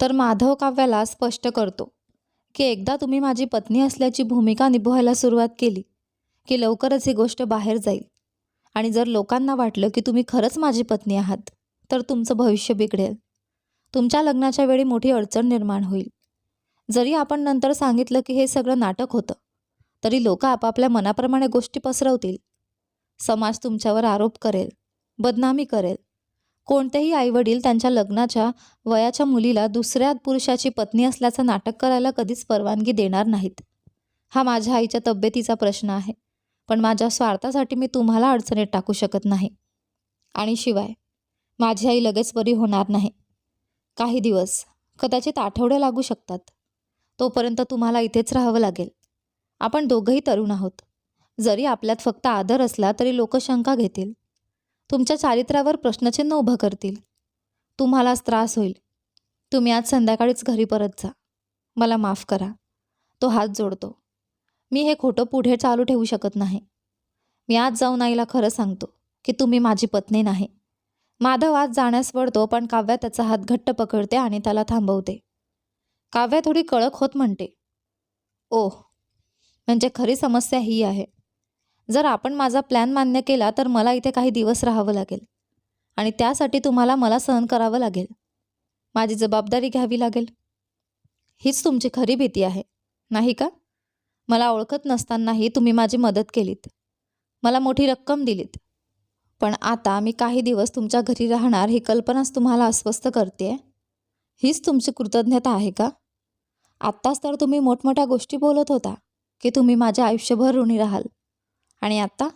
तर माधव काव्याला स्पष्ट करतो की एकदा तुम्ही माझी पत्नी असल्याची भूमिका निभवायला सुरुवात केली की लवकरच ही गोष्ट बाहेर जाईल आणि जर लोकांना वाटलं की तुम्ही खरंच माझी पत्नी आहात तर तुमचं भविष्य बिघडेल. तुमच्या लग्नाच्या वेळी मोठी अडचण निर्माण होईल. जरी आपण नंतर सांगितलं की हे सगळं नाटक होतं तरी लोक आपापल्या मनाप्रमाणे गोष्टी पसरवतील. समाज तुमच्यावर आरोप करेल, बदनामी करेल. कोणतेही आईवडील त्यांच्या लग्नाच्या वयाच्या मुलीला दुसऱ्या पुरुषाची पत्नी असल्याचं नाटक करायला कधीच परवानगी देणार नाहीत. हा माझ्या आईच्या तब्येतीचा प्रश्न आहे, पण माझ्या स्वार्थासाठी मी तुम्हाला अडचणीत टाकू शकत नाही. आणि शिवाय माझी आई लगेच बरी होणार नाही. काही दिवस, कदाचित आठवडे लागू शकतात. तोपर्यंत तुम्हाला इथेच राहावं लागेल. आपण दोघंही तरुण आहोत. जरी आपल्यात फक्त आदर असला तरी लोक शंका घेतील. तुमच्या चारित्र्यावर प्रश्नचिन्ह उभं करतील. तुम्हालाच त्रास होईल. तुम्ही आज संध्याकाळीच घरी परत जा. मला माफ करा. तो हात जोडतो. मी हे खोटं पुढे चालू ठेवू शकत नाही. मी आज जाऊन आईला खरं सांगतो की तुम्ही माझी पत्नी नाही. माधव आज जाण्यास वळतो, पण काव्या त्याचा हात घट्ट पकडते आणि त्याला थांबवते. काव्या थोडी कळक होत म्हणते, ओह, म्हणजे खरी समस्या ही आहे. जर आपण माझा प्लॅन मान्य केला तर मला इथे काही दिवस राहावं लागेल आणि त्यासाठी तुम्हाला मला सहन करावं लागेल. माझी जबाबदारी घ्यावी लागेल. हीच तुमची खरी भीती आहे, नाही का? मला ओळखत नसतानाही तुम्ही माझी मदत केलीत. मला मोठी रक्कम दिलीत. पण आता मी काही दिवस तुमच्या घरी राहणार ही कल्पनाच तुम्हाला अस्वस्थ करते. हीच तुमची कृतज्ञता आहे का? आत्ताच तर तुम्ही मोठमोठ्या गोष्टी बोलत होता की तुम्ही माझ्या आयुष्यभर ऋणी राहाल. आणि आता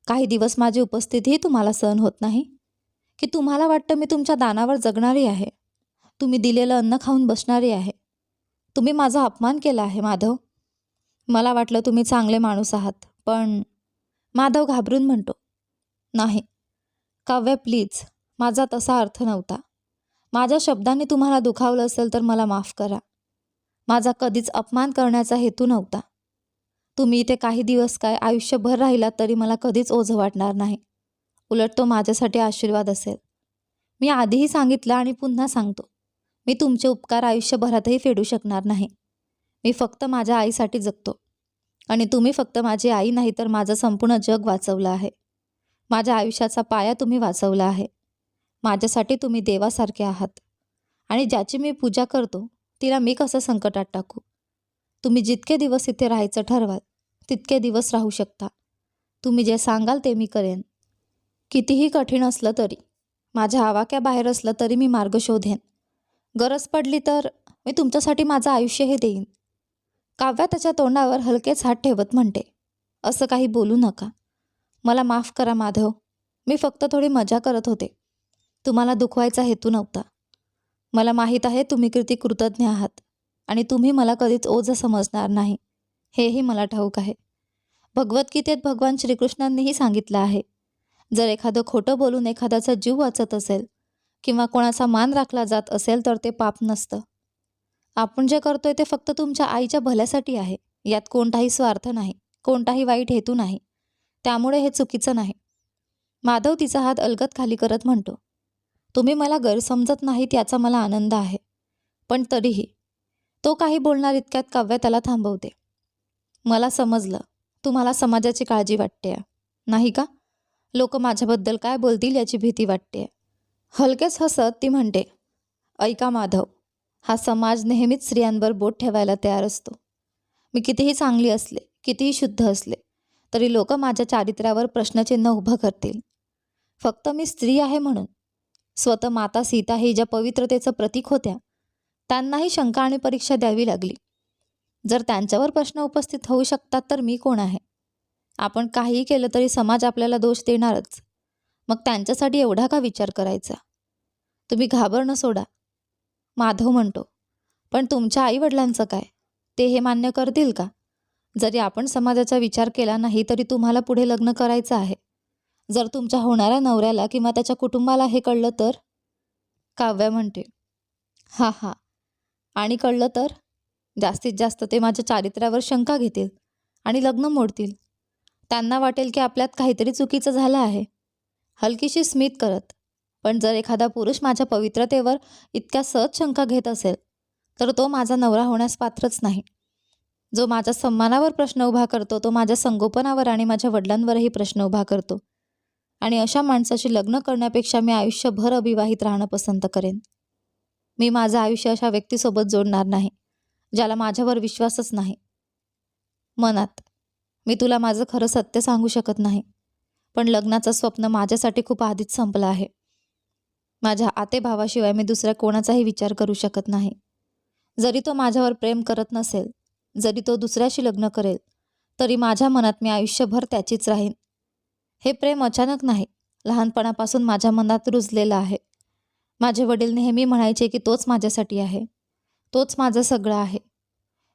काही दिवस माझी उपस्थितीही तुम्हाला सहन होत नाही? की तुम्हाला वाटतं मी तुमच्या दानावर जगणारी आहे, तुम्ही दिलेलं अन्न खाऊन बसणारी आहे? तुम्ही माझा अपमान केला आहे माधव. मला वाटलं तुम्ही चांगले माणूस आहात, पण माधव घाबरून म्हणतो, नाही काव्य, प्लीज, माझा तसा अर्थ नव्हता. माझ्या शब्दांनी तुम्हाला दुखावलं असेल तर मला माफ करा. माझा कधीच अपमान करण्याचा हेतू नव्हता. तुम्ही इथे काही दिवस काय आयुष्यभर राहिलात तरी मला कधीच ओझं वाटणार नाही. उलट तो माझ्यासाठी आशीर्वाद असेल. मी आधीही सांगितलं आणि पुन्हा सांगतो, मी तुमचे उपकार आयुष्यभरातही फेडू शकणार नाही. मी फक्त माझ्या आईसाठी जगतो आणि तुम्ही फक्त माझी आई नाही तर माझं संपूर्ण जग वाचवलं आहे. माझ्या आयुष्याचा पाया तुम्ही वाचवला आहे. माझ्यासाठी तुम्ही देवासारखे आहात आणि ज्याची मी पूजा करतो तिला मी कसं संकटात टाकू? तुम्ही जितके दिवस इथे राहायचं ठरवाल तितके दिवस राहू शकता. तुम्ही जे सांगाल ते मी करेन. कितीही कठीण असलं तरी, माझ्या आवाक्याबाहेर असलं तरी मी मार्ग शोधेन. गरज पडली तर मी तुमच्यासाठी माझं आयुष्यही देईन. काव्या त्याच्या तोंडावर हलकेच हात ठेवत म्हणते, असं काही बोलू नका. मला माफ करा माधव. मी फक्त थोडी मजा करत होते. तुम्हाला दुखवायचा हेतू नव्हता. मला माहीत आहे तुम्ही किती कृतज्ञ आहात आणि तुम्ही मला कधीच ओझं समजणार नाही, हेही मला ठाऊक आहे. भगवद्गीतेत भगवान श्रीकृष्णांनीही सांगितलं आहे, जर एखादं खोटं बोलून एखाद्याचा जीव वाचत असेल किंवा कोणाचा मान राखला जात असेल तर ते पाप नसतं. आपण जे करतोय ते फक्त तुमच्या आईच्या भल्यासाठी आहे. यात कोणताही स्वार्थ नाही, कोणताही वाईट हेतू नाही. त्यामुळे हे चुकीचं नाही. माधव तिचा हात अलगद खाली करत म्हणतो, तुम्ही मला गैरसमजत नाहीत याचा मला आनंद आहे. पण तरीही तो काही बोलणार इतक्यात काव्या त्याला थांबवते. मला समजलं, तुम्हाला समाजाची काळजी वाटते, नाही का? लोक माझ्याबद्दल काय बोलतील याची भीती वाटते. हलकेच हसत ती म्हणते, ऐका माधव, हा समाज नेहमीच स्त्रियांवर बोट ठेवायला तयार असतो. मी कितीही चांगली असले, कितीही शुद्ध असले तरी लोक माझ्या चारित्र्यावर प्रश्नचिन्ह उभं करतील. फक्त मी स्त्री आहे म्हणून. स्वतः माता सीता ही ज्या पवित्रतेचं प्रतीक होत्या त्यांनाही शंका आणि परीक्षा द्यावी लागली. जर त्यांच्यावर प्रश्न उपस्थित होऊ शकतात तर मी कोण आहे? आपण काहीही केलं तरी समाज आपल्याला दोष देणारच. मग त्यांच्यासाठी एवढा का विचार करायचा? तुम्ही घाबरणं सोडा. माधव म्हणतो, पण तुमच्या आईवडिलांचं काय? ते हे मान्य करतील का? जरी आपण समाजाचा विचार केला नाही तरी तुम्हाला पुढे लग्न करायचं आहे. जर तुमच्या होणाऱ्या नवऱ्याला किंवा त्याच्या कुटुंबाला हे कळलं तर? काव्या म्हणते, हा हा, आणि कळलं तर? जास्तीत जास्त ते माझ्या चारित्र्यावर शंका घेतील आणि लग्न मोडतील. त्यांना वाटेल की आपल्यात काहीतरी चुकीचं झालं आहे. हलकीशी स्मित करत पण जर एखादा पुरुष माझ्या पवित्रतेवर इतक्या सहज शंका घेत असेल तर तो माझा नवरा होण्यास पात्रच नाही. जो माझ्या सन्मानावर प्रश्न उभा करतो तो माझ्या संगोपनावर आणि माझ्या वडिलांवरही प्रश्न उभा करतो. आणि अशा माणसाशी लग्न करण्यापेक्षा मी आयुष्यभर अविवाहित राहणं पसंत करेन. मी माझं आयुष्य अशा व्यक्तीसोबत जोडणार नाही ज्याला माझ्यावर विश्वासच नाही. मनात, मी तुला माझं खरं सत्य सांगू शकत नाही, पण लग्नाचं स्वप्न माझ्यासाठी खूप आधीच संपलं आहे. माझ्या आतेभावाशिवाय मी दुसऱ्या कोणाचाही विचार करू शकत नाही. जरी तो माझ्यावर प्रेम करत नसेल, जरी तो दुसऱ्याशी लग्न करेल, तरी माझ्या मनात मी आयुष्यभर त्याचीच राहीन. हे प्रेम अचानक नाही, लहानपणापासून माझ्या मनात रुजलेलं आहे. माझे वडील नेहमी म्हणायचे की तोच माझ्यासाठी आहे, तोच माझं सगळं आहे.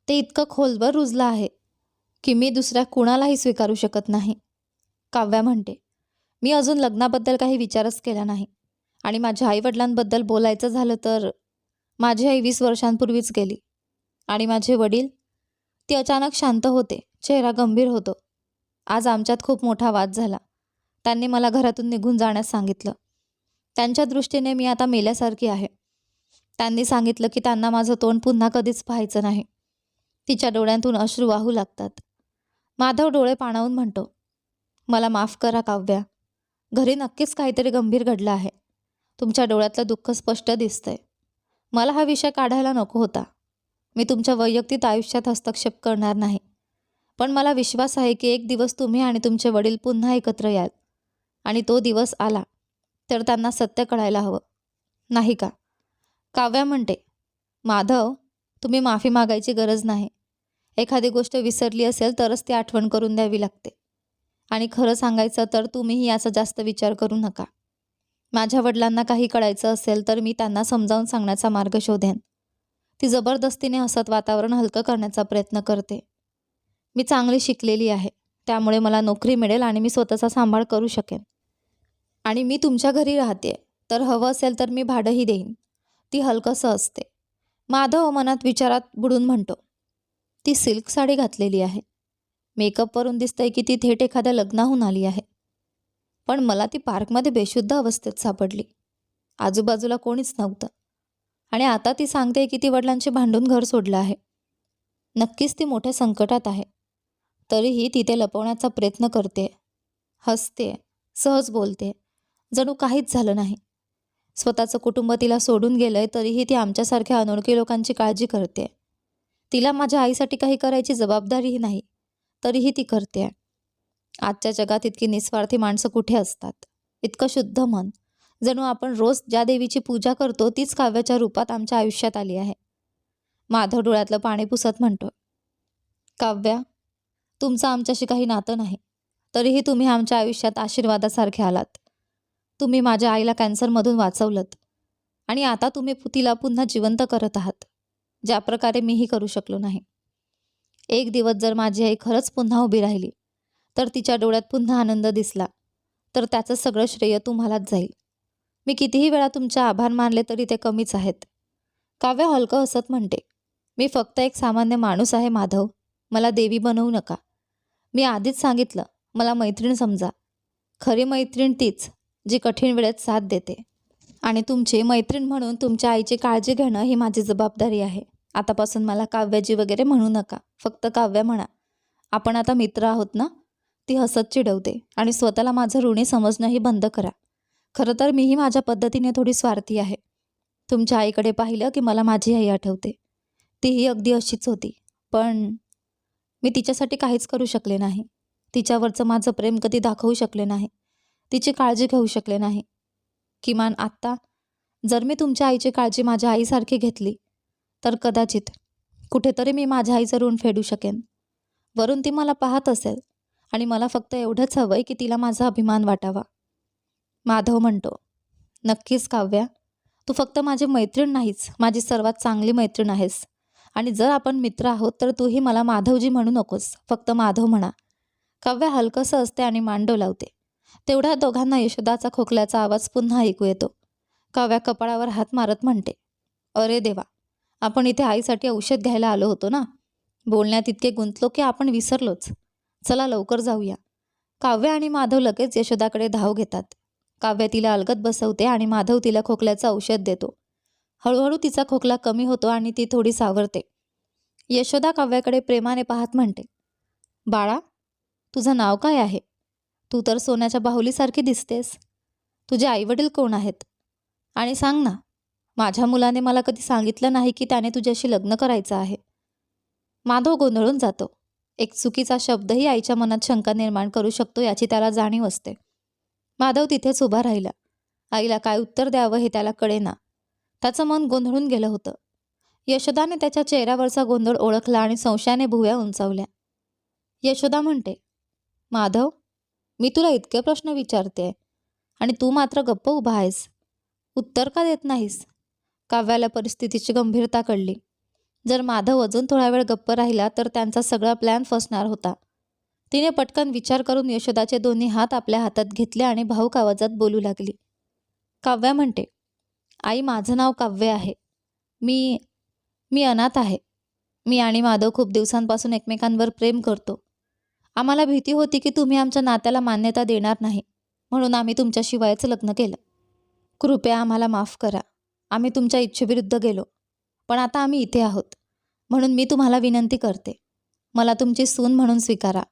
ते इतकं खोलवर रुजलं आहे की मी दुसऱ्या कुणालाही स्वीकारू शकत नाही. काव्या म्हणते, मी अजून लग्नाबद्दल काही विचारच केला नाही. आणि माझ्या आईवडिलांबद्दल बोलायचं झालं तर माझी आई 20 वर्षांपूर्वीच गेली. आणि माझे वडील, ते अचानक शांत होते, चेहरा गंभीर होतो. आज आमच्यात खूप मोठा वाद झाला. त्यांनी मला घरातून निघून जाण्यास सांगितलं. त्यांच्या दृष्टीने मी आता मेल्यासारखी आहे. त्यांनी सांगितलं की त्यांना माझं तोंड पुन्हा कधीच पाहायचं नाही. तिच्या डोळ्यांतून अश्रू वाहू लागतात. माधव डोळे पाणावून म्हणतो, मला माफ करा काव्या. घरी नक्कीच काहीतरी गंभीर घडलं आहे. तुमच्या डोळ्यातलं दुःख स्पष्ट दिसतंय. मला हा विषय काढायला नको होता. मी तुमच्या वैयक्तिक आयुष्यात हस्तक्षेप करणार नाही. पण मला विश्वास आहे की एक दिवस तुम्ही आणि तुमचे वडील पुन्हा एकत्र याल. आणि तो दिवस आला तर त्यांना सत्य कळायला हवं, नाही का? काव्या म्हणते, माधव, तुम्ही माफी मागायची गरज नाही. एखादी गोष्ट विसरली असेल तरच ती आठवण करून द्यावी लागते. आणि खरं सांगायचं तर तुम्हीही याचा जास्त विचार करू नका. माझ्या वडिलांना काही कळायचं असेल तर मी त्यांना समजावून सांगण्याचा मार्ग शोधेन. ती जबरदस्तीने हसत वातावरण हलकं करण्याचा प्रयत्न करते. मी चांगली शिकलेली आहे, त्यामुळे मला नोकरी मिळेल आणि मी स्वतःचा सांभाळ करू शकेन. आणि मी तुमच्या घरी राहते, तर हवं असेल तर मी भाडंही देईन. ती हलकंसं असते. माधव मनात विचारात बुडून म्हणतो, ती सिल्क साडी घातलेली आहे. मेकअपवरून दिसतंय की ती थेट एखाद्या लग्नाहून आली आहे. पण मला ती पार्कमध्ये बेशुद्ध अवस्थेत सापडली. आजूबाजूला कोणीच नव्हतं. आणि आता ती सांगते की ती वडिलांशी भांडून घर सोडलं आहे. नक्कीच ती मोठ्या संकटात आहे. तरीही ती ते लपवण्याचा प्रयत्न करते, हसते, सहज बोलते, जणू काहीच झालं नाही. स्वतःचं कुटुंब तिला सोडून गेलंय तरीही ती आमच्यासारख्या अनोळखी लोकांची काळजी करते. तिला माझ्या आईसाठी काही करायची जबाबदारीही नाही, तरीही ती करते. आजच्या जगात इतकी निस्वार्थी माणसं कुठे असतात? इतकं शुद्ध मन, जणू आपण रोज ज्या देवीची पूजा करतो तीच काव्याच्या रूपात आमच्या आयुष्यात आली आहे. माधव डोळ्यातलं पाणी पुसत म्हणतो, काव्या, तुमचं आमच्याशी काही नातं नाही, तरीही तुम्ही आमच्या आयुष्यात आशीर्वादासारखे आलात. तुम्ही माझ्या आईला कॅन्सरमधून वाचवलंत आणि आता तुम्ही तिला पुन्हा जिवंत करत आहात, ज्या प्रकारे मीही करू शकलो नाही. एक दिवस जर माझी आई खरंच पुन्हा उभी राहिली, तर तिच्या डोळ्यात पुन्हा आनंद दिसला, तर त्याचं सगळं श्रेय तुम्हालाच जाईल. मी कितीही वेळा तुमचे आभार मानले तरी ते कमीच आहेत. काव्य हलकं हसत म्हणते, मी फक्त एक सामान्य माणूस आहे माधव. मला देवी बनवू नका. मी आधीच सांगितलं, मला मैत्रीण समजा. खरी मैत्रीण तीच जी कठीण वेळेत साथ देते. आणि तुमची मैत्रीण म्हणून तुमच्या आईची काळजी घेणं ही माझी जबाबदारी आहे. आतापासून मला काव्याजी वगैरे म्हणू नका, फक्त काव्या म्हणा. आपण आता मित्र आहोत ना? ती हसत चिडवते आणि स्वतःला माझं ऋणी समजणंही बंद करा. खरं तर मीही माझ्या पद्धतीने थोडी स्वार्थी आहे. तुमच्या आईकडे पाहिलं की मला माझी आई आठवते. तीही अगदी अशीच होती. पण मी तिच्यासाठी काहीच करू शकले नाही. तिच्यावरचं माझं प्रेम कधी दाखवू शकले नाही. तिची काळजी घेऊ शकले नाही. किमान आत्ता जर मी तुमच्या आईची काळजी माझ्या आईसारखी घेतली तर कदाचित कुठेतरी मी माझ्या आईचं ऋण फेडू शकेन. वरून ती मला पाहत असेल आणि मला फक्त एवढंच हवंय की तिला माझा अभिमान वाटावा. माधव म्हणतो, नक्कीच काव्या, तू फक्त माझी मैत्रीण नाहीच, माझी सर्वात चांगली मैत्रीण आहेस. आणि जर आपण मित्र आहोत तर तूही मला माधवजी म्हणू नकोस, फक्त माधव म्हणा. काव्या हलकंसं असते आणि मान डोलावते. तेवढ्या दोघांना यशोदाचा खोकल्याचा आवाज पुन्हा ऐकू येतो. काव्या कपाळावर हात मारत म्हणते, अरे देवा, आपण इथे आईसाठी औषध घ्यायला आलो होतो ना? बोलण्यात इतके गुंतलो की आपण विसरलोच. चला लवकर जाऊया. काव्य आणि माधव लगेच यशोदाकडे धाव घेतात. काव्या तिला अलगद बसवते आणि माधव तिला खोकल्याचं औषध देतो. हळूहळू तिचा खोकला कमी होतो आणि ती थोडी सावरते. यशोदा काव्याकडे प्रेमाने पाहत म्हणते, बाळा, तुझं नाव काय आहे? तू तर सोन्याच्या बाहुलीसारखी दिसतेस. तुझे आईवडील कोण आहेत? आणि सांग ना, माझ्या मुलाने मला कधी सांगितलं नाही की त्याने तुझ्याशी लग्न करायचं आहे. माधव गोंधळून जातो. एक चुकीचा शब्दही आईच्या मनात शंका निर्माण करू शकतो याची त्याला जाणीव असते. माधव तिथेच उभा राहिला. आईला काय उत्तर द्यावं हे त्याला कळेना. त्याचं मन गोंधळून गेलं होतं. यशोदाने त्याच्या चेहऱ्यावरचा गोंधळ ओळखला आणि संशयाने भुवया उंचावल्या. यशोदा म्हणते, माधव, मी तुला इतके प्रश्न विचारते आणि तू मात्र गप्प उभा आहेस. उत्तर का देत नाहीस? काव्याला परिस्थितीची गंभीरता कळली. जर माधव अजून थोडा वेळ गप्प राहिला तर त्यांचा सगळा प्लॅन फसणार होता. तिने पटकन विचार करून यशोदाचे दोन्ही हात आपल्या हातात घेतले आणि भाऊक आवाजात बोलू लागली. काव्या म्हणते, आई, माझं नाव काव्य आहे. मी मी अनाथ आहे. मी आणि माधव खूप दिवसांपासून एकमेकांवर प्रेम करतो. आम्हाला भीती होती की तुम्ही आमच्या नात्याला मान्यता देणार नाही, म्हणून आम्ही तुमच्याशिवायच लग्न केलं. कृपया आम्हाला माफ करा. आम्ही तुमच्या इच्छेविरुद्ध गेलो, पण आता आम्ही इथे आहोत, म्हणून मी तुम्हाला विनंती करते, मला तुमची सून म्हणून स्वीकारा.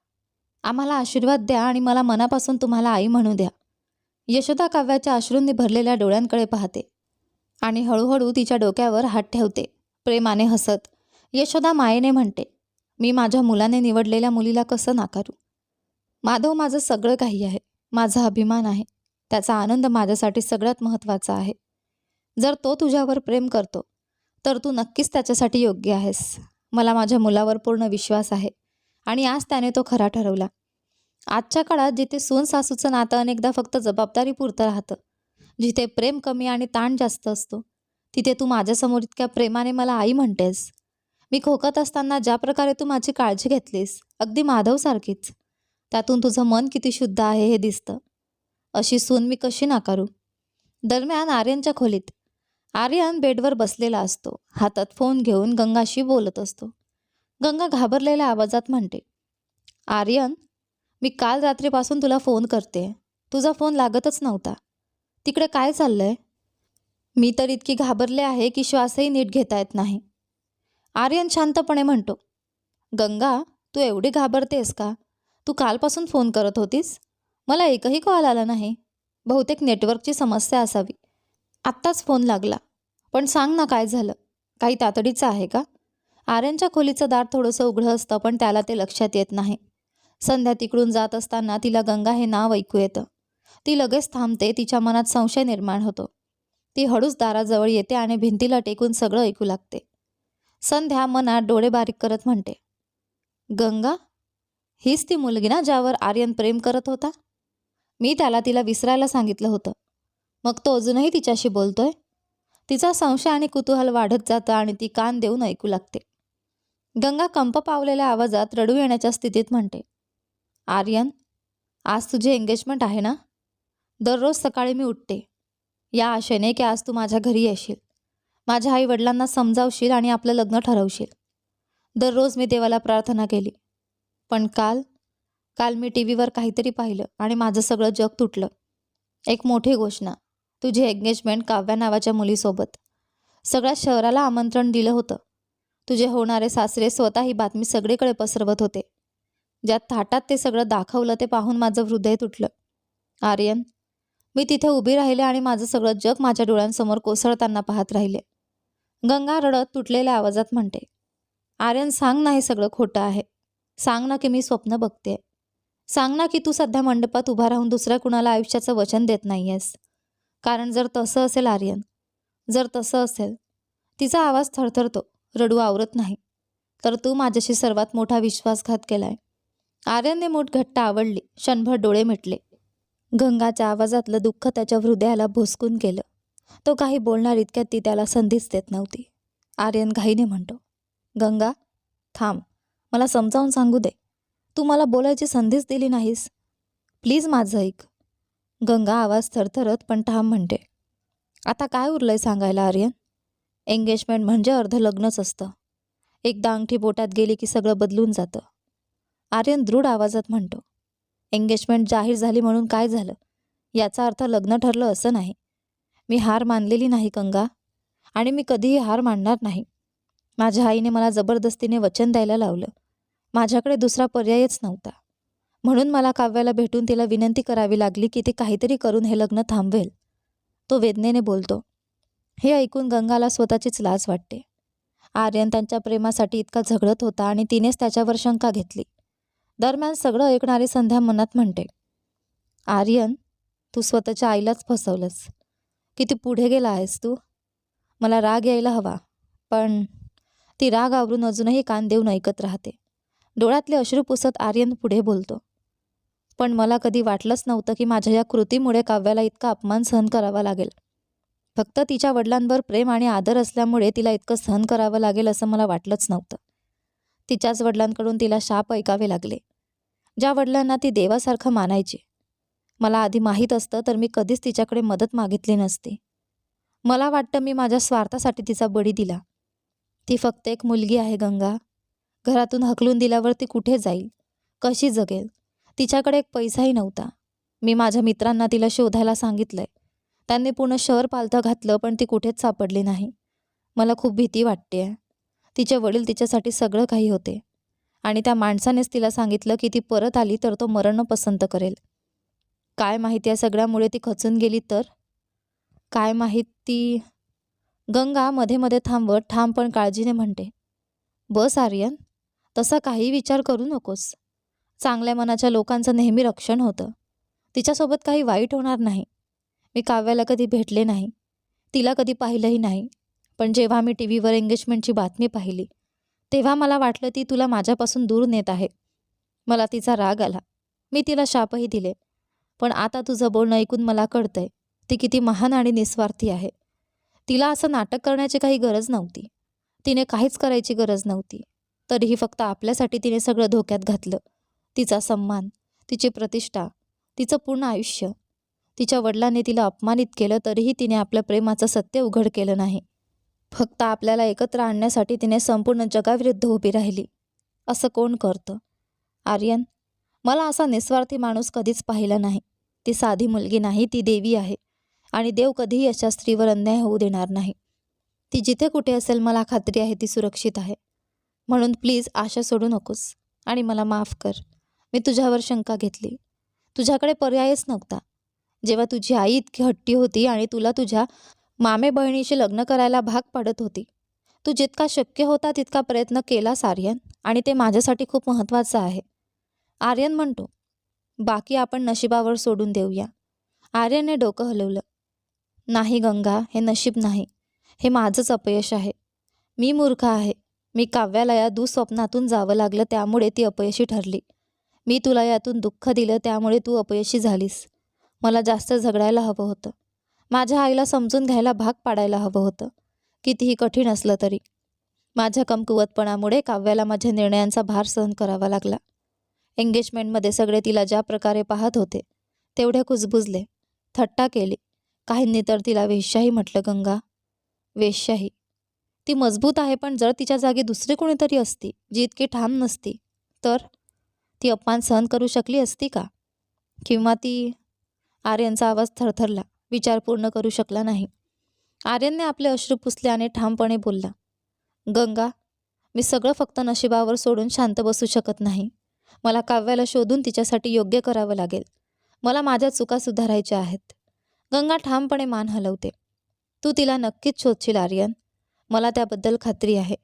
आम्हाला आशीर्वाद द्या आणि मला मनापासून तुम्हाला आई म्हणू द्या. यशोदा काव्याच्या अश्रूंनी भरलेल्या डोळ्यांकडे पाहते आणि हळूहळू तिच्या डोक्यावर हात ठेवते. प्रेमाने हसत यशोदा मायेने म्हणते, मी माझ्या मुलाने निवडलेल्या मुलीला कसं नाकारू? माधव माझं सगळं काही आहे, माझा अभिमान आहे. त्याचा आनंद माझ्यासाठी सगळ्यात महत्त्वाचा आहे. जर तो तुझ्यावर प्रेम करतो तर तू नक्कीच त्याच्यासाठी योग्य आहेस. मला माझ्या मुलावर पूर्ण विश्वास आहे आणि आज त्याने तो खरा ठरवला. आजच्या काळात जिथे सून सासूचं नातं अनेकदा फक्त जबाबदारीपुरतं राहतं, जिथे प्रेम कमी आणि ताण जास्त असतो, तिथे तू माझ्यासमोर इतक्या प्रेमाने मला आई म्हणतेस. मी खोकत असताना ज्या प्रकारे तू माझी काळजी घेतलीस, अगदी माधवसारखीच, त्यातून तुझं मन किती शुद्ध आहे हे दिसतं. अशी सून मी कशी नाकारू? दरम्यान आर्यनच्या खोलीत आर्यन बेडवर बसलेला असतो. हातात फोन घेऊन गंगाशी बोलत असतो. गंगा घाबरलेल्या आवाजात म्हणते, आर्यन, मी काल रात्रीपासून तुला फोन करते. तुझा फोन लागतच नव्हता. तिकडे काय चाललंय? मी तर इतकी घाबरले आहे की श्वासही नीट घेता येत नाही. आर्यन शांतपणे म्हणतो, गंगा, तू एवढी घाबरतेस का? तू कालपासून फोन करत होतीस. मला एकही कॉल आला नाही. बहुतेक नेटवर्कची समस्या असावी. आत्ताच फोन लागला. पण सांग ना, काय झालं? काही तातडीचं आहे का? आर्यनच्या खोलीचं दार थोडंसं उघडं असतं, पण त्याला ते लक्षात येत नाही. संध्या तिकडून जात असताना तिला गंगा हे नाव ऐकू येतं. ती लगेच थांबते. तिच्या मनात संशय निर्माण होतो. ती हळूच दाराजवळ येते आणि भिंतीला टेकून सगळं ऐकू लागते. संध्या मनात डोळे बारीक करत म्हणते, गंगा, हीच ती मुलगी ना ज्यावर आर्यन प्रेम करत होता? मी त्याला तिला विसरायला सांगितलं होतं. मग तो अजूनही तिच्याशी बोलतोय? तिचा संशय आणि कुतूहल वाढत जातं आणि ती कान देऊन ऐकू लागते. गंगा कंप पावलेल्या आवाजात रडू येण्याच्या स्थितीत म्हणते, आर्यन, आज तुझी एंगेजमेंट आहे ना? दररोज सकाळी मी उठते या आशेने की आज तू माझ्या घरी येशील, माझ्या आई वडिलांना समजावशील आणि आपलं लग्न ठरवशील. दररोज मी देवाला प्रार्थना केली. पण काल मी टी व्हीवर काहीतरी पाहिलं आणि माझं सगळं जग तुटलं. एक मोठी घोषणा, तुझी एंगेजमेंट काव्या नावाच्या मुलीसोबत. सगळ्या शहराला आमंत्रण दिलं होतं. तुझे होणारे सासरे स्वतः ही बातमी सगळीकडे पसरवत होते. ज्या थाटात ते सगळं दाखवलं ते पाहून माझं हृदय तुटलं. आर्यन, मी तिथे उभी राहिले आणि माझं सगळं जग माझ्या डोळ्यांसमोर कोसळताना पाहत राहिले. गंगा रडत तुटलेल्या आवाजात म्हणते, आर्यन, सांग ना, हे सगळं खोटं आहे. सांग ना की मी स्वप्न बघते. सांग ना की तू सध्या मंडपात उभा राहून दुसऱ्या कुणाला आयुष्याचं वचन देत नाही आहेस. कारण जर तसं असेल आर्यन, जर तसं असेल, तिचा आवाज थरथरतो, रडू आवरत नाही, तर तू माझ्याशी सर्वात मोठा विश्वासघात केलाय. आर्यनने मूठ घट्ट आवडली. क्षणभर डोळे मिटले. गंगाच्या आवाजातलं दुःख त्याच्या हृदयाला भुसकून गेलं. तो काही बोलणार इतक्यात ती त्याला संधीच देत नव्हती. आर्यन घाईने म्हणतो, गंगा, थांब, मला समजावून सांगू दे. तू मला बोलायची संधीच दिली नाहीस. प्लीज माझं ऐक. गंगा आवाज थरथरत पण ठाम म्हणते, आता काय उरलंय सांगायला आर्यन? एंगेजमेंट म्हणजे अर्ध लग्नच असतं. एकदा अंगठी बोटात गेली की सगळं बदलून जातं. आर्यन दृढ आवाजात म्हणतो, एंगेजमेंट जाहीर झाली म्हणून काय झालं? याचा अर्थ लग्न ठरलं असं नाही. मी हार मानलेली नाही गंगा, आणि मी कधीही हार मानणार नाही. माझ्या आईने मला जबरदस्तीने वचन द्यायला लावलं. माझ्याकडे दुसरा पर्यायच नव्हता. म्हणून मला काव्याला भेटून तिला विनंती करावी लागली की ती काहीतरी करून हे लग्न थांबवेल. तो वेदनेने बोलतो. हे ऐकून गंगाला स्वतःचीच लाज वाटते. आर्यन त्यांच्या प्रेमासाठी इतका झगडत होता आणि तिनेच त्याच्यावर शंका घेतली. दरम्यान सगळं ऐकणारी संध्या मनात म्हणते, आर्यन, तू स्वतःच्या आईलाच फसवलंस. किती पुढे गेला आहेस तू. मला राग यायला हवा, पण ती राग आवरून अजूनही कान देऊन ऐकत राहते. डोळ्यातले अश्रू पुसत आर्यन पुढे बोलतो, पण मला कधी वाटलंच नव्हतं की माझ्या या कृतीमुळे काव्याला इतका अपमान सहन करावा लागेल. फक्त तिच्या वडिलांवर प्रेम आणि आदर असल्यामुळे तिला इतकं सहन करावं लागेल असं मला वाटलंच नव्हतं. तिच्याच वडिलांकडून तिला शाप ऐकावे लागले, ज्या वडिलांना ती देवासारखं मानायची. मला आधी माहीत असतं तर मी कधीच तिच्याकडे मदत मागितली नसती. मला वाटतं मी माझ्या स्वार्थासाठी तिचा बळी दिला. ती फक्त एक मुलगी आहे गंगा. घरातून हकलून दिल्यावर ती कुठे जाईल, कशी जगेल. तिच्याकडे एक पैसाही नव्हता. मी माझ्या मित्रांना तिला शोधायला सांगितलंय. त्यांनी पूर्ण शहर पालथं घातलं, पण ती कुठेच सापडली नाही. मला खूप भीती वाटतेय. तिचे वडील तिच्यासाठी सगळं काही होते, आणि त्या माणसानेच तिला सांगितलं की ती परत आली तर तो मरण पसंत करेल. काय माहिती या सगळ्यामुळे ती खचून गेली तर. काय माहिती. गंगा मध्ये मध्ये थांबवत ठाम पण काळजीने म्हणते, बस आर्यन, तसा काही विचार करू नकोस. चांगल्या मनाच्या लोकांचं नेहमी रक्षण होतं. तिच्यासोबत काही वाईट होणार नाही. मी काव्याला कधी भेटले नाही, तिला कधी पाहिलंही नाही. पण जेव्हा मी टी व्हीवर एंगेजमेंटची बातमी पाहिली तेव्हा मला वाटलं ती तुला माझ्यापासून दूर नेत आहे. मला तिचा राग आला. मी तिला शापही दिले. पण आता तुझं बोलणं ऐकून मला कळतंय ती किती महान आणि निस्वार्थी आहे. तिला असं नाटक करण्याची काही गरज नव्हती. तिने काहीच करायची गरज नव्हती. तरीही फक्त आपल्यासाठी तिने सगळं धोक्यात घातलं. तिचा सन्मान, तिची प्रतिष्ठा, तिचं पूर्ण आयुष्य. तिच्या वडिलांनी तिला अपमानित केलं तरीही तिने आपल्या प्रेमाचं सत्य उघड केलं नाही. फक्त आपल्याला एकत्र आणण्यासाठी तिने संपूर्ण जगाविरुद्ध उभी राहिली. असं कोण करतं? आर्यन, मला असा निस्वार्थी माणूस कधीच पाहिला नाही. ती साधी मुलगी नाही, ती देवी आहे. आणि देव कधीही अशा स्त्रीवर अन्याय होऊ देणार नाही. ती जिथे कुठे असेल मला खात्री आहे ती सुरक्षित आहे. म्हणून प्लीज आशा सोडू नकोस आणि मला माफ कर. मी तुझ्यावर शंका घेतली. तुझ्याकडे पर्यायच नव्हता. जेव्हा तुझी आई इतकी हट्टी होती आणि तुला तुझ्या मामे बहिणीशी लग्न करायला भाग पाडत होती, तू जितका शक्य होता तितका प्रयत्न केलास आर्यन, आणि ते माझ्यासाठी खूप महत्त्वाचं आहे. आर्यन म्हणतो, बाकी आपण नशिबावर सोडून देऊया. आर्यनने डोकं हलवलं. नाही गंगा, हे नशीब नाही. हे माझंच अपयश आहे. मी मूर्ख आहे. मी काव्याला या दुःस्वप्नातून जावं लागलं त्यामुळे ती अपयशी ठरली. मी तुला यातून दुःख दिलं त्यामुळे तू अपयशी झालीस. मला जास्त झगडायला हवं होतं. माझ्या आईला समजून घ्यायला भाग पाडायला हवं होतं, कितीही कठीण असलं तरी. माझ्या कमकुवतपणामुळे काव्याला माझ्या निर्णयांचा भार सहन करावा लागला. एंगेजमेंटमध्ये सगळे तिला ज्या प्रकारे पाहत होते तेवढे कुजबुजले, थट्टा केली. काहींनी तर तिला वेश्याही म्हटलं. गंगा, वेश्याही. ती मजबूत आहे, पण जर तिच्या जागी दुसरी कोणीतरी असती जी इतकी ठाम नसती तर ती अपमान सहन करू शकली असती का? किंवा ती. आर्यनचा आवाज थरथरला. विचार पूर्ण करू शकला नाही. आर्यनने आपले अश्रू पुसले आणि ठामपणे बोलला, गंगा, मी सगळं फक्त नशिबावर सोडून शांत बसू शकत नाही. मला काव्याला शोधून तिच्यासाठी योग्य करावं लागेल. मला माझ्या चुका सुधारायच्या आहेत. गंगा ठामपणे मान हलवते. तू तिला नक्कीच शोधशील आर्यन, मला त्याबद्दल खात्री आहे.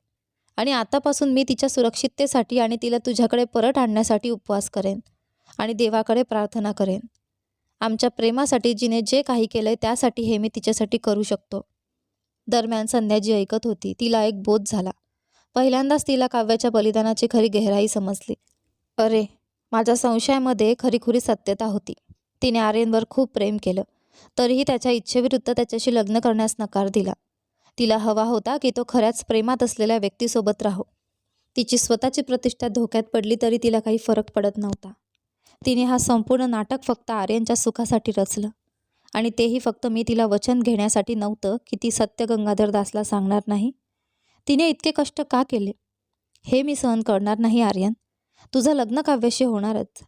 आणि आतापासून मी तिच्या सुरक्षिततेसाठी आणि तिला तुझ्याकडे परत आणण्यासाठी उपवास करेन आणि देवाकडे प्रार्थना करेन. आमच्या प्रेमासाठी जिने जे काही केलंय त्यासाठी हे मी तिच्यासाठी करू शकतो. दरम्यान संध्या जी ऐकत होती तिला एक बोध झाला. पहिल्यांदाच तिला काव्याच्या बलिदानाची खरी गहराई समजली. अरे, माझ्या संशयामध्ये खरीखुरी सत्यता होती. तिने आर्यनवर खूप प्रेम केलं, तरीही त्याच्या इच्छेविरुद्ध त्याच्याशी लग्न करण्यास नकार दिला. तिला हवा होता की तो खऱ्याच प्रेमात असलेल्या व्यक्तीसोबत राहो. तिची स्वतःची प्रतिष्ठा धोक्यात पडली तरी तिला काही फरक पडत नव्हता. तिने हा संपूर्ण नाटक फक्त आर्यनच्या सुखासाठी रचलं, आणि तेही फक्त मी तिला वचन घेण्यासाठी नव्हतं की ती सत्य गंगाधर दासला सांगणार नाही. तिने इतके कष्ट का केले हे मी सहन करणार नाही. आर्यन, तुझं लग्न काव्याशी होणारच.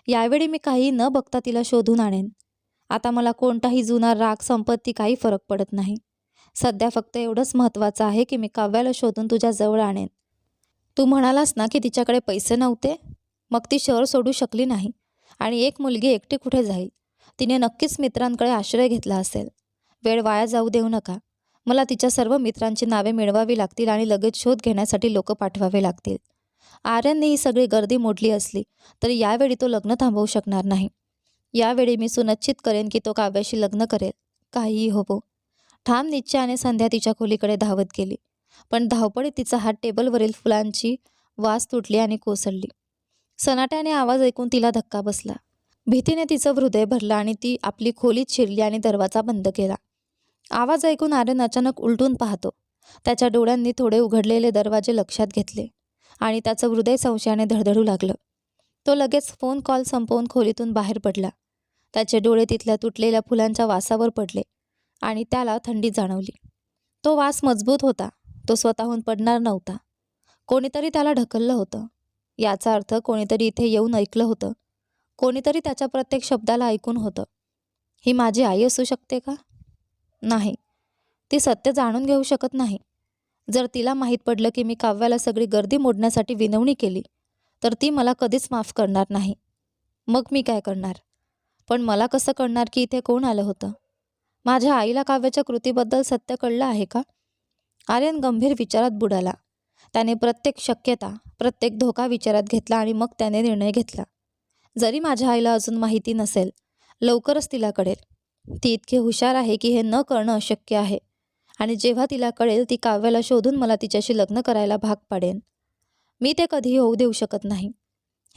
यावेळी मी काही न बघता तिला शोधून आणेन. आता मला कोणताही जुना राग, संपत्ती काही फरक पडत नाही. सध्या फक्त एवढंच महत्त्वाचं आहे की मी काव्याला शोधून तुझ्याजवळ आणेन. तू म्हणालास ना की तिच्याकडे पैसे नव्हते? मग ती शहर सोडू शकली नाही. आणि एक मुलगी एकटी कुठे जाईल? तिने नक्कीच मित्रांकडे आश्रय घेतला असेल. वेळ वाया जाऊ देऊ नका. मला तिच्या सर्व मित्रांची नावे मिळवावी लागतील आणि लगेच शोध घेण्यासाठी लोक पाठवावे लागतील. आर्यनने ही सगळी गर्दी मोडली असली तरी यावेळी तो लग्न थांबवू शकणार नाही. यावेळी मी सुनिश्चित करेन की तो काव्याशी लग्न करेल, काहीही होवो. ठाम निश्चयाने संध्या तिच्या खोलीकडे धावत गेली. पण धावपळीत तिचा हात टेबलवरील फुलांची वास तुटली आणि कोसळली. सनाट्याने आवाज ऐकून तिला धक्का बसला. भीतीने तिचं हृदय भरलं आणि ती आपली खोलीत शिरली आणि दरवाजा बंद केला. आवाज ऐकून आर्यन अचानक उलटून पाहतो. त्याच्या डोळ्यांनी थोडे उघडलेले दरवाजे लक्षात घेतले आणि त्याचं हृदय संशयाने धडधडू लागलं. तो लगेच फोन कॉल संपवून खोलीतून बाहेर पडला. त्याचे डोळे तिथल्या तुटलेल्या फुलांच्या वासावर पडले आणि त्याला थंडी जाणवली. तो वास मजबूत होता. तो स्वतःहून पडणार नव्हता. कोणीतरी त्याला ढकललं होतं. याचा अर्थ कोणीतरी इथे येऊन ऐकलं होतं. कोणीतरी त्याच्या प्रत्येक शब्दाला ऐकून होतं. ही माझी आई असू शकते का? नाही. ती सत्य जाणून घेऊ शकत नाही. जर तिला माहीत पडलं की मी काव्याला सगळी गर्दी मोडण्यासाठी विनवणी केली तर ती मला कधीच माफ करणार नाही. मग मी काय करणार? पण मला कसं कळणार की इथे कोण आलं होतं? माझ्या आईला काव्याच्या कृतीबद्दल सत्य कळलं आहे का? आर्यन गंभीर विचारात बुडाला. त्याने प्रत्येक शक्यता, प्रत्येक धोका विचारात घेतला आणि मग त्याने निर्णय घेतला. जरी माझ्या आईला अजून माहिती नसेल, लवकरच तिला कळेल. ती इतकी हुशार आहे की हे न कळणं अशक्य आहे. आणि जेव्हा तिला कळेल ती काव्याला शोधून मला तिच्याशी लग्न करायला भाग पाडेन. मी ते कधीही होऊ देऊ शकत नाही.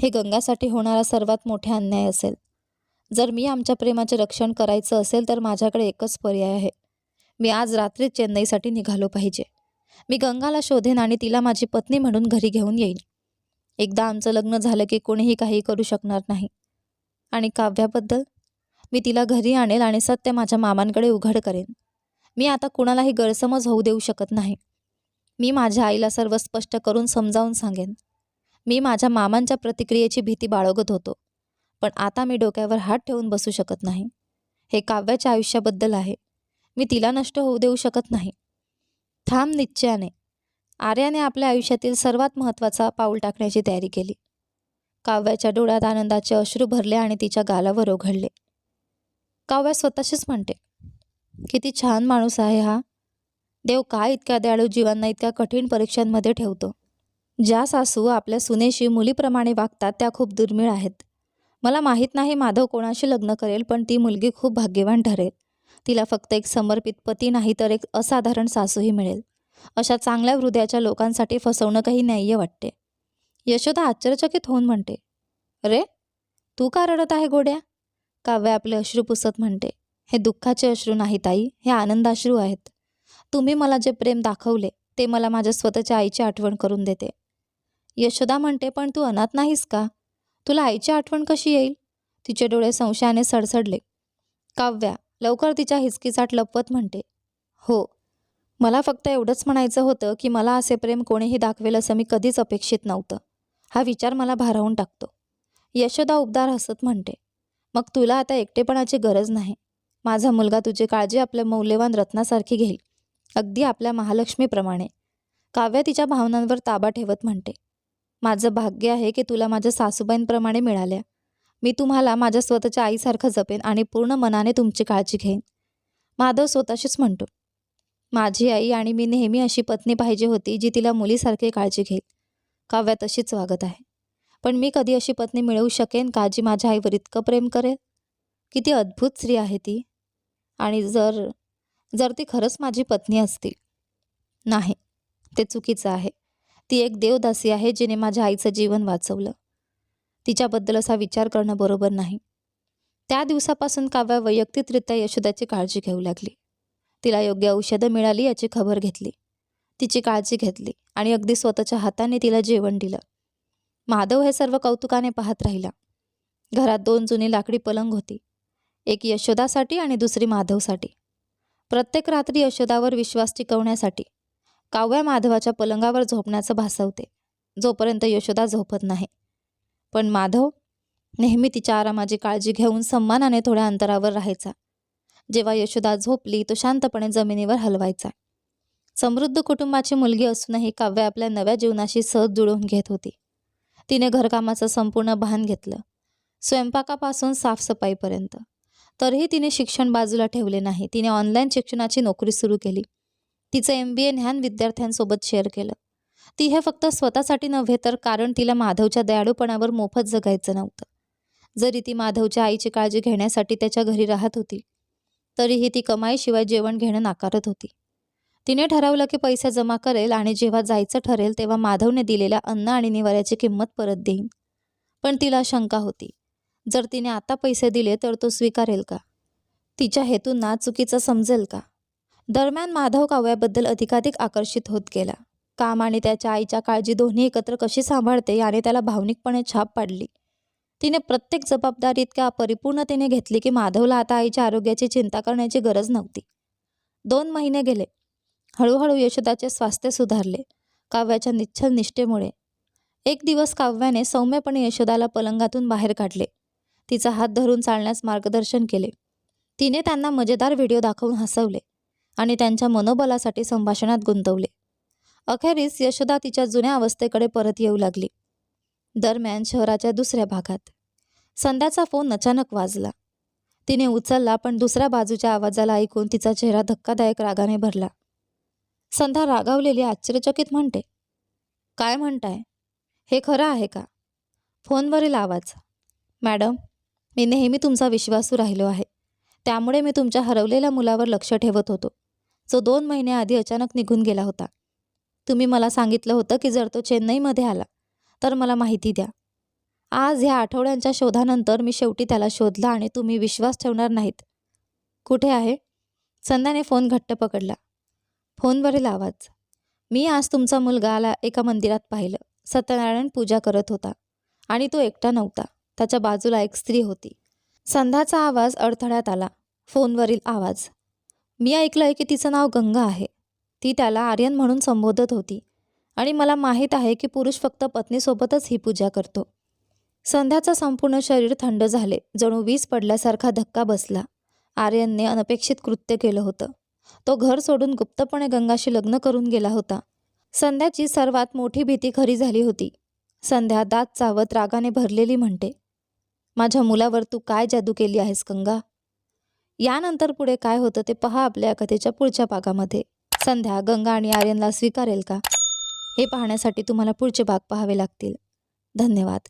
हे गंगासाठी होणारा सर्वात मोठा अन्याय असेल. जर मी आमच्या प्रेमाचे रक्षण करायचं असेल तर माझ्याकडे एकच पर्याय आहे. मी आज रात्रीच चेन्नईसाठी निघालो पाहिजे. मी गंगाला शोधेन आणि तिला माझी पत्नी म्हणून घरी घेऊन येईन. एकदा आमचं लग्न झालं की कोणीही काही करू शकणार नाही. आणि काव्याबद्दल? मी तिला घरी आणेल आणि सत्य माझ्या मामांकडे उघड करेन. मी आता कुणालाही गैरसमज होऊ देऊ शकत नाही. मी माझ्या आईला सर्व स्पष्ट करून समजावून सांगेन. मी माझ्या मामांच्या प्रतिक्रियेची भीती बाळगत होतो. पण आता मी डोक्यावर हात ठेवून बसू शकत नाही. हे काव्याच्या आयुष्याबद्दल आहे. मी तिला नष्ट होऊ देऊ शकत नाही. ठाम निश्चयाने आर्याने आपल्या आयुष्यातील सर्वात महत्त्वाचा पाऊल टाकण्याची तयारी केली. काव्याच्या डोळ्यात आनंदाचे अश्रू भरले आणि तिच्या गालावर ओघळले. काव्या स्वतःशीच म्हणते, किती छान माणूस आहे हा. देव काय इतक्या दयाळू जीवांना इतक्या कठीण परीक्षांमध्ये ठेवतो. ज्या सासू आपल्या सुनेशी मुलीप्रमाणे वागतात त्या खूप दुर्मिळ आहेत. मला माहीत नाही माधव कोणाशी लग्न करेल, पण ती मुलगी खूप भाग्यवान ठरेल. तिला फक्त एक समर्पित पती नाही तर एक असाधारण सासूही मिळेल. अशा चांगल्या हृदयाच्या लोकांसाठी फसवणं काही न्याय्य वाटते. यशोदा आश्चर्यचकित होऊन म्हणते, रे तू का रडत आहे गोड्या? काव्य आपले अश्रू पुसत म्हणते, हे दुःखाचे अश्रू नाहीत आई, हे आनंदाश्रू आहेत. तुम्ही मला जे प्रेम दाखवले ते मला माझ्या स्वतःच्या आईची आठवण करून देते. यशोदा म्हणते, पण तू अनाथ नाहीस का? तुला आईची आठवण कशी येईल? तिचे डोळे संशयाने सडसडले. काव्या लवकर तिच्या हिचकिचाट लपवत म्हणते, हो, मला फक्त एवढंच म्हणायचं होतं की मला असे प्रेम कोणीही दाखवेल असं मी कधीच अपेक्षित नव्हतं. हा विचार मला भारावून टाकतो. यशोदा उबदार हसत म्हणते, मग तुला आता एकटेपणाची गरज नाही. माझा मुलगा तुझी काळजी आपल्या मौल्यवान रत्नासारखी घेईल, अगदी आपल्या महालक्ष्मीप्रमाणे. काव्य तिच्या भावनांवर ताबा ठेवत म्हणते, माझं भाग्य आहे की तुला माझ्या सासूबाईंप्रमाणे मिळाल्या. मी तुम्हाला माझ्या स्वतःच्या आईसारखं जपेन आणि पूर्ण मनाने तुमची काळजी घेईन. माधव स्वतःशीच म्हणतो, माझी आई आणि मी नेहमी अशी पत्नी पाहिजे होती जी तिला मुलीसारखी काळजी घेईल. काव्या तशीच वागत आहे. पण मी कधी अशी पत्नी मिळवू शकेन का जी माझ्या आईवर इतकं प्रेम करेल? किती अद्भुत स्त्री आहे ती. आणि जर जर ती खरंच माझी पत्नी असती. नाही, ते चुकीचं आहे. ती एक देवदासी आहे जिने माझ्या आईचं जीवन वाचवलं. तिच्याबद्दल असा विचार करणं बरोबर नाही. त्या दिवसापासून काव्या वैयक्तिकरित्या यशोदाची काळजी घेऊ लागली. तिला योग्य औषधं मिळाली याची खबर घेतली. तिची काळजी घेतली आणि अगदी स्वतःच्या हाताने तिला जेवण दिलं. माधव हे सर्व कौतुकाने पाहत राहिला. घरात 2 जुनी लाकडी पलंग होती. एक यशोदासाठी आणि दुसरी माधवसाठी. प्रत्येक रात्री यशोदावर विश्वास टिकवण्यासाठी काव्या माधवाच्या पलंगावर झोपण्याचं भासवते, जोपर्यंत यशोदा झोपत नाही. पण माधव नेहमी तिच्या आरामाची काळजी घेऊन सन्मानाने थोड्या अंतरावर राहायचा. जेव्हा यशोदा झोपली तो शांतपणे जमिनीवर हलवायचा. समृद्ध कुटुंबाची मुलगी असूनही काव्य आपल्या नव्या जीवनाशी सहज जुळवून घेत होती. तिने घरकामाचं संपूर्ण भान घेतलं, स्वयंपाकापासून साफसफाईपर्यंत. तरीही तिने शिक्षण बाजूला ठेवले नाही. तिने ऑनलाईन शिक्षणाची नोकरी सुरू केली. तिचं MBA ज्ञान विद्यार्थ्यांसोबत शेअर केलं. ती हे फक्त स्वतःसाठी नव्हे तर कारण तिला माधवच्या दयाळूपणावर मोफत जगायचं नव्हतं. जरी ती माधवच्या आईची काळजी घेण्यासाठी त्याच्या घरी राहत होती, तरीही ती कमाईशिवाय जेवण घेणं नाकारत होती. तिने ठरवलं की पैसे जमा करेल आणि जेव्हा जायचं ठरेल तेव्हा माधवने दिलेल्या अन्न आणि निवाऱ्याची किंमत परत देईन. पण तिला शंका होती, जर तिने आता पैसे दिले तर तो स्वीकारेल का? तिच्या हेतूंना चुकीचं समजेल का? दरम्यान माधव काव्याबद्दल अधिकाधिक आकर्षित होत गेला. काम आणि त्याच्या आईच्या काळजी दोन्ही एकत्र कशी सांभाळते याने त्याला भावनिकपणे छाप पाडली. तिने प्रत्येक जबाबदारी इतक्या परिपूर्णतेने घेतली की माधवला आता आईच्या आरोग्याची चिंता करण्याची गरज नव्हती. 2 महिने गेले. हळूहळू यशोदाचे स्वास्थ्य सुधारले, काव्याच्या निश्चल निष्ठेमुळे. एक दिवस काव्याने सौम्यपणे यशोदाला पलंगातून बाहेर काढले. तिचा हात धरून चालण्यास मार्गदर्शन केले. तिने त्यांना मजेदार व्हिडिओ दाखवून हसवले आणि त्यांच्या मनोबलासाठी संभाषणात गुंतवले. अखेरीस यशोदा तिच्या जुन्या अवस्थेकडे परत येऊ लागली. दरम्यान शहराच्या दुसऱ्या भागात संध्याचा फोन अचानक वाजला. तिने उचलला, पण दुसऱ्या बाजूच्या आवाजाला ऐकून तिचा चेहरा धक्कादायक रागाने भरला. संध्या रागावलेली आश्चर्यचकित म्हणते, काय म्हणताय? हे खरं आहे का? फोनवरील आवाज, मॅडम, मी नेहमी तुमचा विश्वासू राहिलो आहे. त्यामुळे मी तुमच्या हरवलेल्या मुलावर लक्ष ठेवत होतो, जो 2 महिने आधी अचानक निघून गेला होता. तुम्ही मला सांगितलं होतं की जर तो चेन्नईमध्ये आला तर मला माहिती द्या. आज ह्या आठवड्यांच्या शोधानंतर मी शेवटी त्याला शोधला आणि तुम्ही विश्वास ठेवणार नाहीत. कुठे आहे? संध्याने फोन घट्ट पकडला. फोनवरील आवाज, मी आज तुमचा मुलगाला एका मंदिरात पाहिलं. सत्यनारायण पूजा करत होता आणि तो एकटा नव्हता. त्याच्या बाजूला एक स्त्री होती. संध्याचा आवाज अडथळ्यात आला. फोनवरील आवाज, मी ऐकलंय की तिचं नाव गंगा आहे. ती त्याला आर्यन म्हणून संबोधत होती आणि मला माहीत आहे की पुरुष फक्त पत्नीसोबतच ही पूजा करतो. संध्याचं संपूर्ण शरीर थंड झाले. जणू वीज पडल्यासारखा धक्का बसला. आर्यनने अनपेक्षित कृत्य केलं होतं. तो घर सोडून गुप्तपणे गंगाशी लग्न करून गेला होता. संध्याची सर्वात मोठी भीती खरी झाली होती. संध्या दात चावत रागाने भरलेली म्हणते, माझ्या मुलावर तू काय जादू केली आहेस गंगा? यानंतर पुढे काय होतं ते पहा आपल्या कथेच्या पुढच्या भागामध्ये. संध्या गंगा आणि आर्यनला स्वीकारेल का, हे पाहण्यासाठी तुम्हाला पुढचे भाग पाहावे लागतील. धन्यवाद.